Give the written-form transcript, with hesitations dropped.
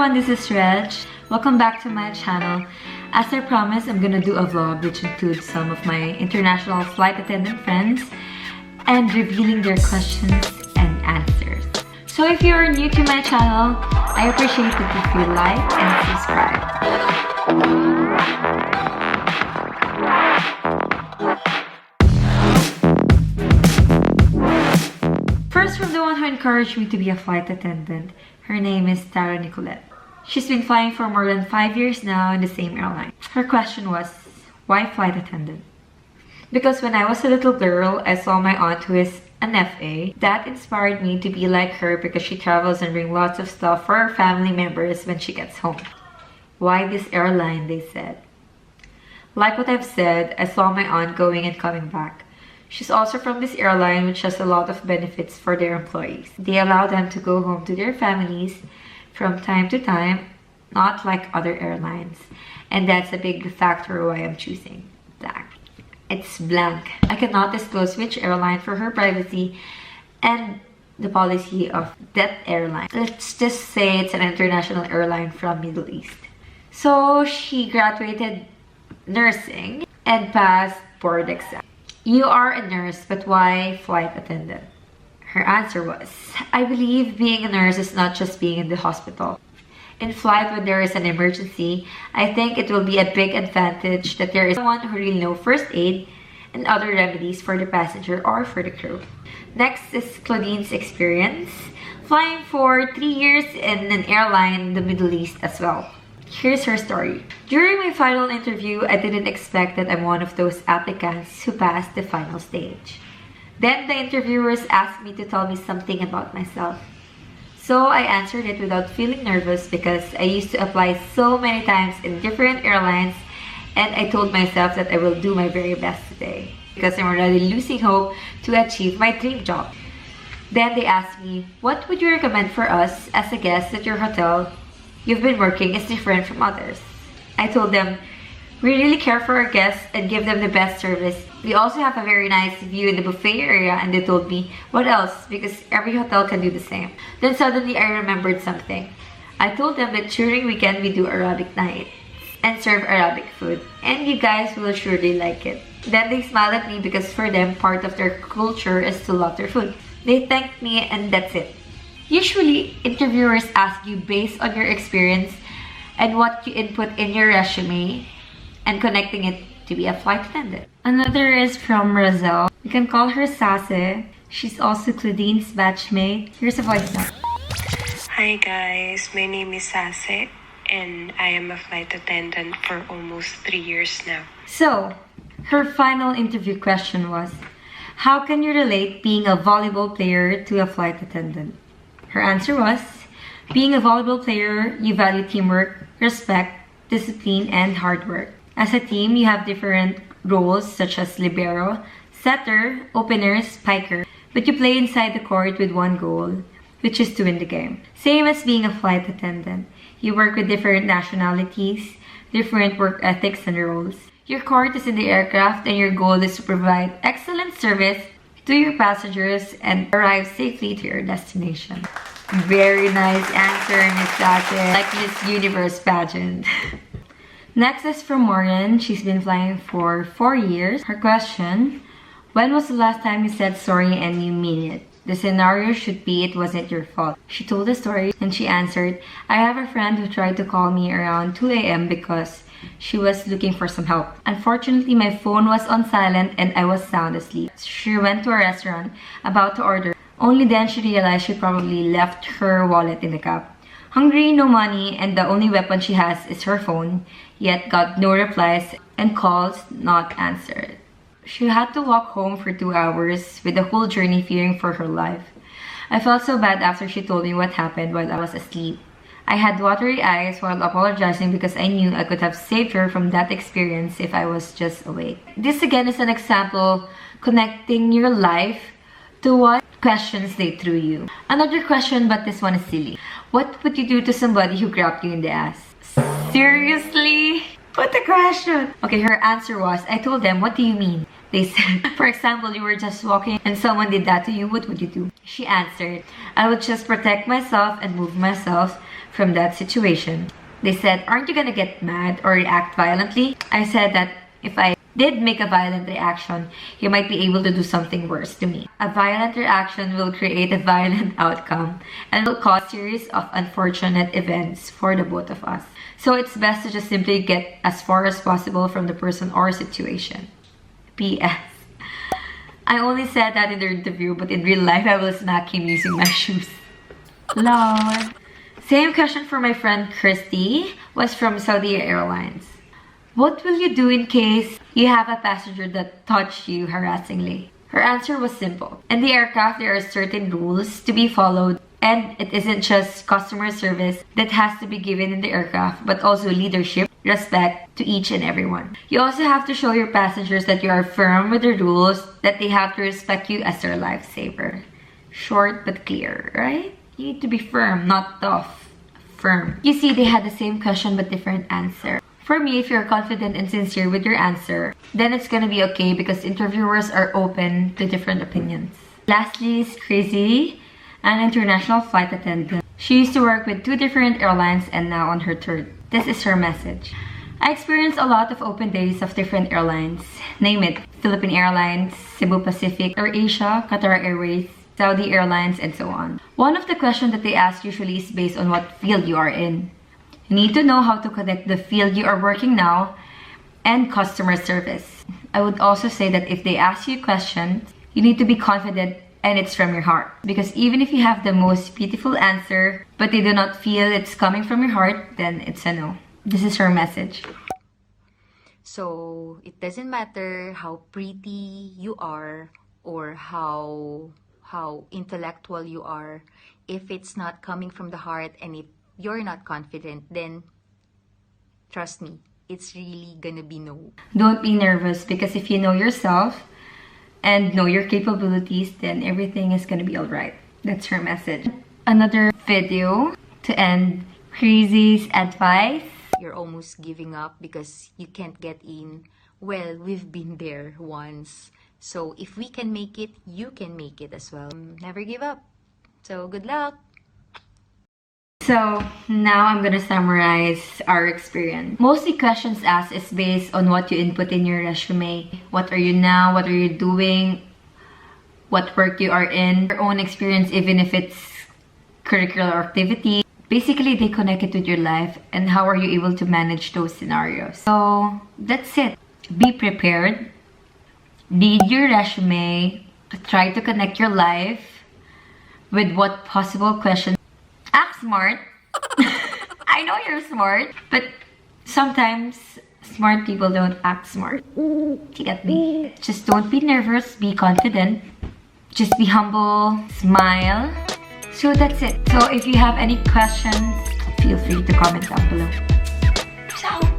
everyone, this is Reg. Welcome back to my channel. As I promised, I'm gonna do a vlog which includes some of my international flight attendant friends and revealing their questions and answers. So if you are new to my channel, I appreciate it if you like and subscribe. First, from the one who encouraged me to be a flight attendant. Her name is Tara Nicolette. She's been flying for more than 5 years now in the same airline. Her question was, why flight attendant? Because when I was a little girl, I saw my aunt who is an FA. That inspired me to be like her because she travels and brings lots of stuff for her family members when she gets home. Why this airline, they said. Like what I've said, I saw my aunt going and coming back. She's also from this airline which has a lot of benefits for their employees. They allow them to go home to their families from time to time, not like other airlines. And that's a big factor why I'm choosing black. It's blank. I cannot disclose which airline for her privacy and the policy of that airline. Let's just say it's an international airline from Middle East. So she graduated nursing and passed board exam. You are a nurse, but why flight attendant? Her answer was, I believe being a nurse is not just being in the hospital. In flight, when there is an emergency, I think it will be a big advantage that there is someone who really knows first aid and other remedies for the passenger or for the crew. Next is Claudine's experience, flying for 3 years in an airline in the Middle East as well. Here's her story. During my final interview, I didn't expect that I'm one of those applicants who passed the final stage. Then the interviewers asked me to tell me something about myself. So I answered it without feeling nervous because I used to apply so many times in different airlines, and I told myself that I will do my very best today because I'm already losing hope to achieve my dream job. Then they asked me, what would you recommend for us as a guest at your hotel you've been working is different from others? I told them, we really care for our guests and give them the best service. We also have a very nice view in the buffet area, and they told me, what else? Because every hotel can do the same. Then suddenly I remembered something. I told them that during weekend we do Arabic night and serve Arabic food, and you guys will surely like it. Then they smiled at me because for them, part of their culture is to love their food. They thanked me and that's it. Usually, interviewers ask you based on your experience and what you input in your resume and connecting it to be a flight attendant. Another is from Roselle. You can call her Sase. She's also Claudine's batchmate. Here's a voice note. Hi guys, my name is Sase and I am a flight attendant for almost 3 years now. So, her final interview question was, how can you relate being a volleyball player to a flight attendant? Her answer was, being a volleyball player, you value teamwork, respect, discipline, and hard work. As a team, you have different roles such as libero, setter, opener, spiker, but you play inside the court with one goal, which is to win the game. Same as being a flight attendant. You work with different nationalities, different work ethics and roles. Your court is in the aircraft and your goal is to provide excellent service to your passengers and arrive safely to your destination. Very nice answer, Miss Sase. Like Miss Universe pageant. Next is from Morgan. She's been flying for 4 years. Her question, when was the last time you said sorry and you mean it? The scenario should be it wasn't your fault. She told the story and she answered, I have a friend who tried to call me around 2 a.m. because she was looking for some help. Unfortunately, my phone was on silent and I was sound asleep. She went to a restaurant about to order. Only then she realized she probably left her wallet in the cab. Hungry, no money, and the only weapon she has is her phone, yet got no replies and calls not answered. She had to walk home for 2 hours with the whole journey fearing for her life. I felt so bad after she told me what happened while I was asleep. I had watery eyes while apologizing because I knew I could have saved her from that experience if I was just awake. This again is an example connecting your life to what questions they threw you. Another question, but this one is silly. What would you do to somebody who grabbed you in the ass? Seriously? What a question! Okay, her answer was, I told them, what do you mean? They said, for example, you were just walking and someone did that to you, what would you do? She answered, I would just protect myself and move myself from that situation. They said, aren't you gonna get mad or react violently? I said that if I did make a violent reaction, you might be able to do something worse to me. A violent reaction will create a violent outcome and will cause a series of unfortunate events for the both of us. So it's best to just simply get as far as possible from the person or situation. P.S. I only said that in the interview, but in real life, I will smack him using my shoes. Lol. Same question for my friend Christy, was from Saudi Airlines. What will you do in case you have a passenger that touched you harassingly? Her answer was simple. In the aircraft, there are certain rules to be followed, and it isn't just customer service that has to be given in the aircraft, but also leadership, respect to each and everyone. You also have to show your passengers that you are firm with the rules, that they have to respect you as their lifesaver. Short but clear, right? You need to be firm, not tough. Firm. You see, they had the same question but different answer. For me, if you're confident and sincere with your answer, then it's gonna be okay because interviewers are open to different opinions. Lastly is Crazy, an international flight attendant. She used to work with 2 different airlines and now on her 3rd. This is her message. I experienced a lot of open days of different airlines. Name it, Philippine Airlines, Cebu Pacific, AirAsia, Qatar Airways, Saudi Airlines, and so on. One of the questions that they ask usually is based on what field you are in. You need to know how to connect the field you are working now and customer service. I would also say that if they ask you questions, you need to be confident and it's from your heart. Because even if you have the most beautiful answer, but they do not feel it's coming from your heart, then it's a no. This is her message. So, it doesn't matter how pretty you are or how intellectual you are. If it's not coming from the heart and if you're not confident, then trust me, it's really gonna be no. Don't be nervous because if you know yourself and know your capabilities, then everything is gonna be alright. That's her message. Another video to end Crazy's advice. You're almost giving up because you can't get in. Well, we've been there once. So if we can make it, you can make it as well. Never give up. So good luck. So now I'm gonna summarize our experience. Mostly questions asked is based on what you input in your resume. What are you now? What are you doing? What work you are in? Your own experience, even if it's curricular activity. Basically, they connect it with your life and how are you able to manage those scenarios. So that's it. Be prepared. Read your resume. Try to connect your life with what possible questions. Act smart. I know you're smart, but sometimes smart people don't act smart. You get me? Just don't be nervous, be confident. Just be humble, smile. So that's it. So if you have any questions, feel free to comment down below. Ciao!